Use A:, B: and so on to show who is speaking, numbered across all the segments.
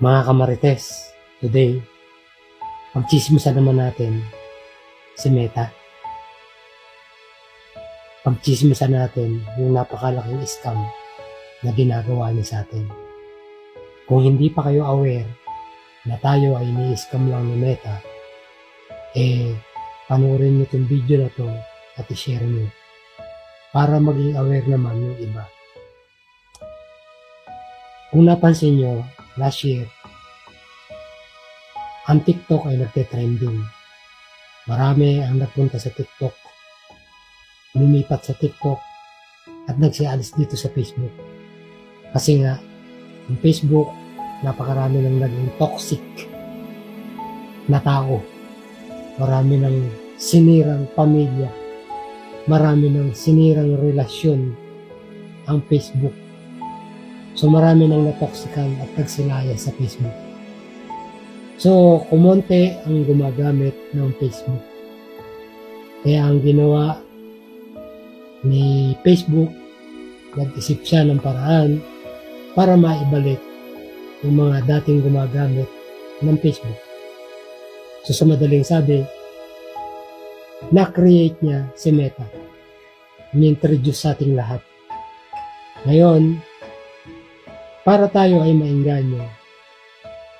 A: Mga kamarites, today, pagchismisan naman natin si Meta. Pagchismisan natin yung napakalaking scam na ginagawa niya sa atin. Kung hindi pa kayo aware na tayo ay ni-scam lang ni Meta, panoorin niyo itong video na to at i-share niyo para maging aware naman yung iba. Kung napansin nyo, last year, ang TikTok ay nagte-trending. Marami ang nagpunta sa TikTok, lumipat sa TikTok, at nagsialis dito sa Facebook. Kasi nga, ang Facebook, napakarami ng naging toxic na tao. Marami ng sinirang pamilya. Marami ng sinirang relasyon ang Facebook. So marami nang natoksikan at nagsilaya sa Facebook. So kumonte ang gumagamit ng Facebook. Kaya ang ginawa ni Facebook, nag-isip siya ng paraan para maibalik yung mga dating gumagamit ng Facebook. So sa madaling sabi, na-create niya si Meta. Ni-introduce sa ating lahat. Ngayon, para tayo ay maengganyo,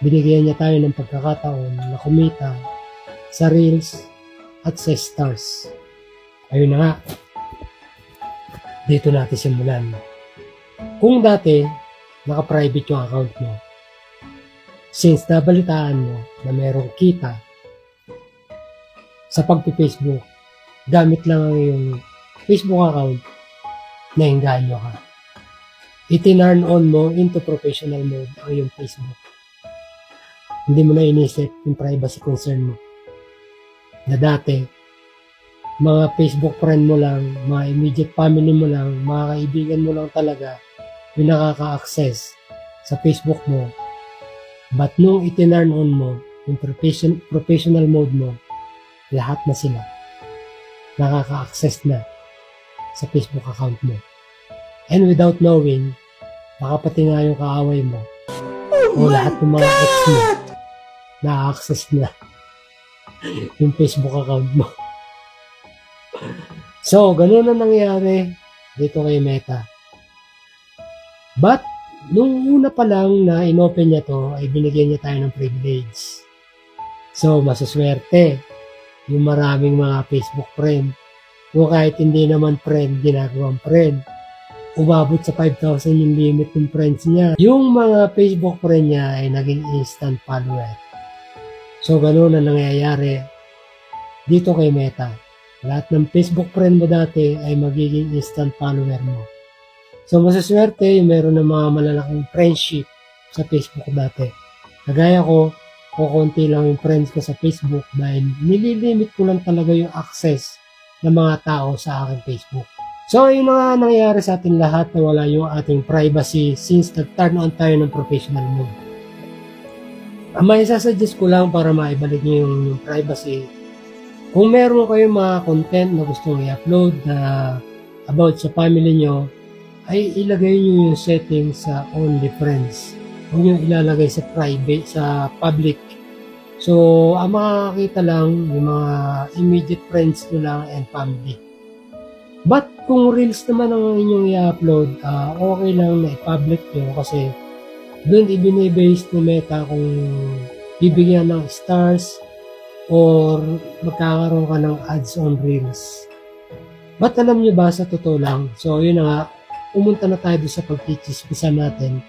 A: binigyan niya tayo ng pagkakataon na kumita sa Reels at sa Stars. Ayun na nga, dito natin simulan. Kung dati, naka-private yung account mo, since nabalitaan mo na merong kita sa pagpi-Facebook, gamit lang yung Facebook account, naengganyo ka. I-turn on mo into professional mode ang yung Facebook. Hindi mo na inisip yung privacy concern mo. Na dati, mga Facebook friend mo lang, mga immediate family mo lang, mga kaibigan mo lang talaga yung nakaka-access sa Facebook mo. But nung i-turn on mo yung professional mode mo, lahat na sila nakaka-access na sa Facebook account mo. And without knowing, baka pati nga yung kaaway mo o lahat ng mga ex mo na-access na yung Facebook account mo. So, ganun na nangyari dito kay Meta. But, nung una pa lang na inopen niya to, ay binigyan niya tayo ng privilege. So, masaswerte yung maraming mga Facebook friend. O kahit hindi naman friend, ginagawang friend. Umabot sa 5,000 yung limit ng friends niya. Yung mga Facebook friend niya ay naging instant follower. So, ganun na nangyayari dito kay Meta. Lahat ng Facebook friend mo dati ay magiging instant follower mo. So, masaswerte yung meron ng mga malalaking friendship sa Facebook dati. Kagaya ko, kukunti lang yung friends ko sa Facebook dahil nililimit ko lang talaga yung access ng mga tao sa aking Facebook. So, yun na nga nangyayari sa ating lahat na wala yung ating privacy since nag-turn on tayo ng professional mode. Ang may sasuggest ko lang para maibalik nyo yung privacy, kung meron kayong mga content na gustong i-upload na about sa family nyo, ay ilagay nyo yung settings sa only friends. Huwag nyo ilalagay sa private, sa public. So, ang makakakita lang yung mga immediate friends nyo lang and family. But kung Reels naman ang inyong i-upload, okay lang na i-public nyo kasi doon ibinibase ni Meta kung bibigyan ng stars or magkakaroon ka ng ads on Reels. But alam nyo ba sa totoo lang, so yun na nga, pumunta na tayo sa pagchichismisan natin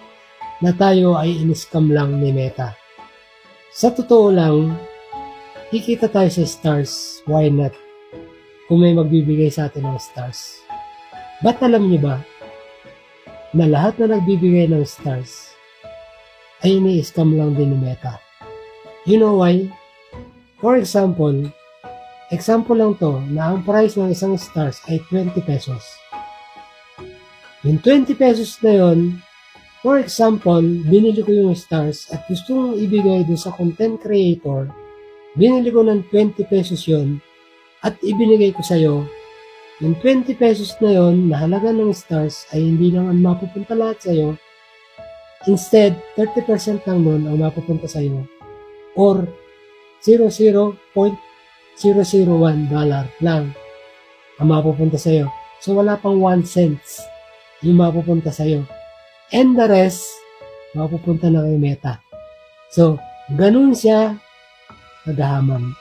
A: na tayo ay in-scam lang ni Meta. Sa totoo lang, kikita tayo sa stars, why not? Kung may magbibigay sa atin ng stars. But alam niyo ba, na lahat na nagbibigay ng stars, ay ini-scam lang din ni Meta. You know why? For example lang to, na ang price ng isang stars ay 20 pesos. Yung 20 pesos na yon, for example, binili ko yung stars at gusto kong ibigay doon sa content creator, binili ko ng 20 pesos yon at ibinigay ko sa'yo. Yung 20 pesos na yon na halaga ng stars ay hindi naman mapupunta lahat sa'yo, Instead, 30% lang nun ang mapupunta sa'yo or $0.001 lang ang mapupunta sa'yo. So, wala pang 1 cents yung mapupunta sa'yo. And the rest, mapupunta na kay Meta. So, ganun siya naghahamon.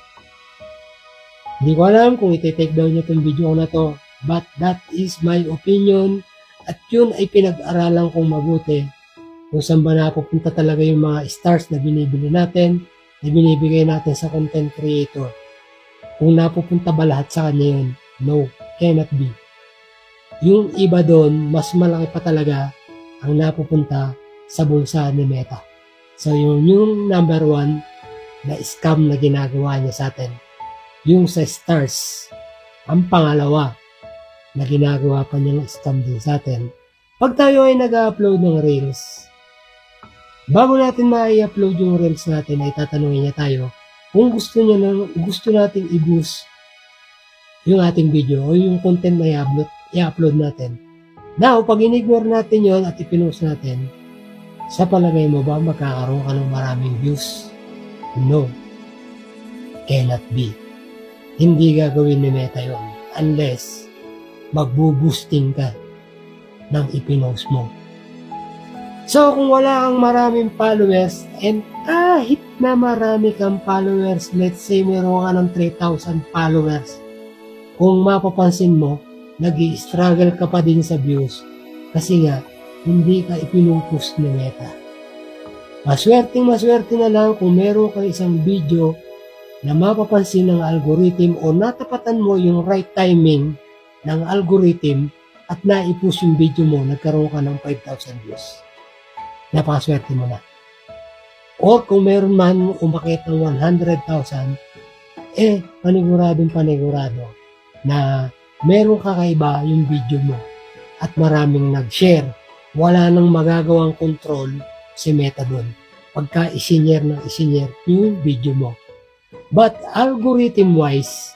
A: Hindi ko alam kung iti-take down niya itong video ko na to, but that is my opinion at yun ay pinag-aralan kong mabuti kung saan ba napupunta talaga yung mga stars na binibili natin, na binibigay natin sa content creator. Kung napupunta ba lahat sa kanya yun? No, cannot be. Yung iba doon, mas malaki pa talaga ang napupunta sa bulsa ni Meta. So yung number 1 na scam na ginagawa niya sa atin. Yung sa stars, ang pangalawa na ginagawa pa niyang scam din sa atin. Pag tayo ay nag-upload ng reels, bago natin ma-upload yung reels natin, ay tatanungin niya tayo kung gusto nating i-boost yung ating video o yung content na i-upload natin. Now, pag in-ignore natin yon at ipinost natin, sa palagay mo ba magkakaroon ka ng maraming views? No. Cannot be. Hindi gagawin ni Meta yon unless magbo-boosting ka ng ipinost mo. So, kung wala kang maraming followers, and kahit na marami kang followers, let's say meron ka ng 3,000 followers, kung mapapansin mo, nag-i-struggle ka pa din sa views kasi nga, hindi ka ipinupost ni Meta. Maswerte na lang kung meron ka isang video na mapapansin ng algorithm o natapatan mo yung right timing ng algorithm at naipush yung video mo, nagkaroon ka ng 5,000 views. Napakaswerte mo na. Or kung meron man umakit ng 100,000, panigurado na meron kakaiba yung video mo at maraming nag-share. Wala nang magagawang control si Meta doon pagka isinyer yung video mo. But algorithm-wise,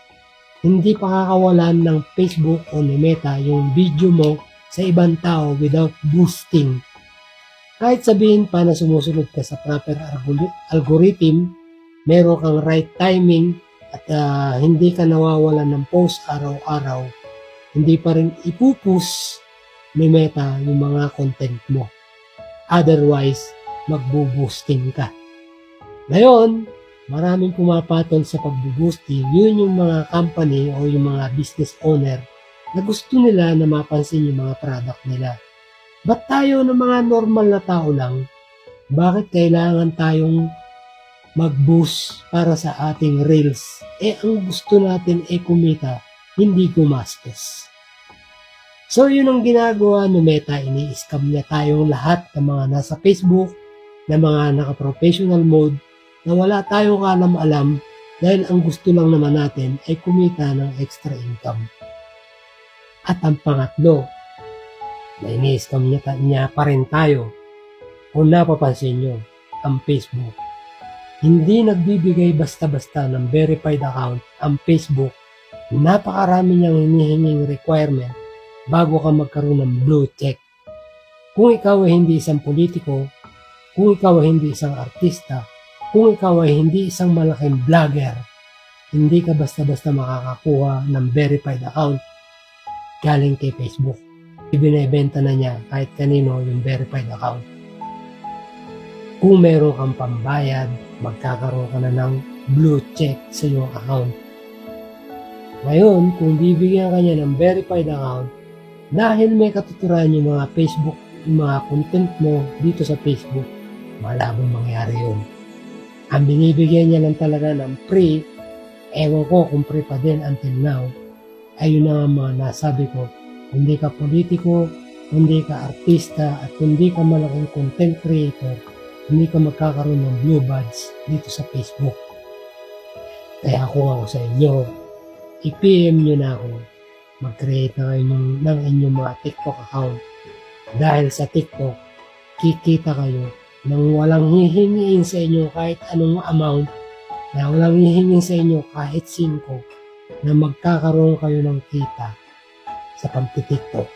A: hindi pa kakawalan ng Facebook o ni Meta yung video mo sa ibang tao without boosting. Kahit sabihin pa na sumusunod ka sa proper algorithm, meron kang right timing at hindi ka nawawalan ng post araw-araw, hindi pa rin ipupush ni Meta yung mga content mo. Otherwise, magbo-boosting ka. Ngayon, maraming pumapatol sa pagbo-boosting. Yun yung mga company o yung mga business owner na gusto nila na mapansin yung mga product nila. Ba't tayo ng mga normal na tao lang, bakit kailangan tayong mag-boost para sa ating reels? Ang gusto natin kumita, hindi gumastos. So, yun ang ginagawa ni Meta. Ini-scam niya tayong lahat ng mga nasa Facebook, na mga naka-professional mode, na wala tayong alam-alam dahil ang gusto lang naman natin ay kumita ng extra income. At ang pangatlo, na ini-scam niya pa rin tayo. Kung napapansin nyo, ang Facebook. Hindi nagbibigay basta-basta ng verified account ang Facebook. Napakarami niyang hinihinging requirement bago ka magkaroon ng blue check. Kung ikaw ay hindi isang politiko, kung ikaw ay hindi isang artista, kung ikaw ay hindi isang malaking vlogger, hindi ka basta-basta makakakuha ng verified account galing kay Facebook. Ibinebenta na niya kahit kanino yung verified account. Kung meron kang pambayad, magkakaroon ka na ng blue check sa iyong account. Ngayon, kung bibigyan ka niya ng verified account, dahil may katuturan yung mga Facebook, yung mga content mo dito sa Facebook, malabong mangyari yun. Ang binibigyan niya lang talaga ng free, ewan ko kung free pa din until now, ayun na mga nasabi ko, hindi ka politiko, hindi ka artista, at hindi ka malaking content creator, hindi ka magkakaroon ng blue badge dito sa Facebook. Kaya kung ako sa inyo, i-PM nyo na ako, mag-create na kayo ng inyong mga TikTok account. Dahil sa TikTok, kikita kayo nang walang hihingiin sa inyo kahit anong amount, na walang hihingiin sa inyo kahit 5, na magkakaroon kayo ng kita sa pagtitiktok.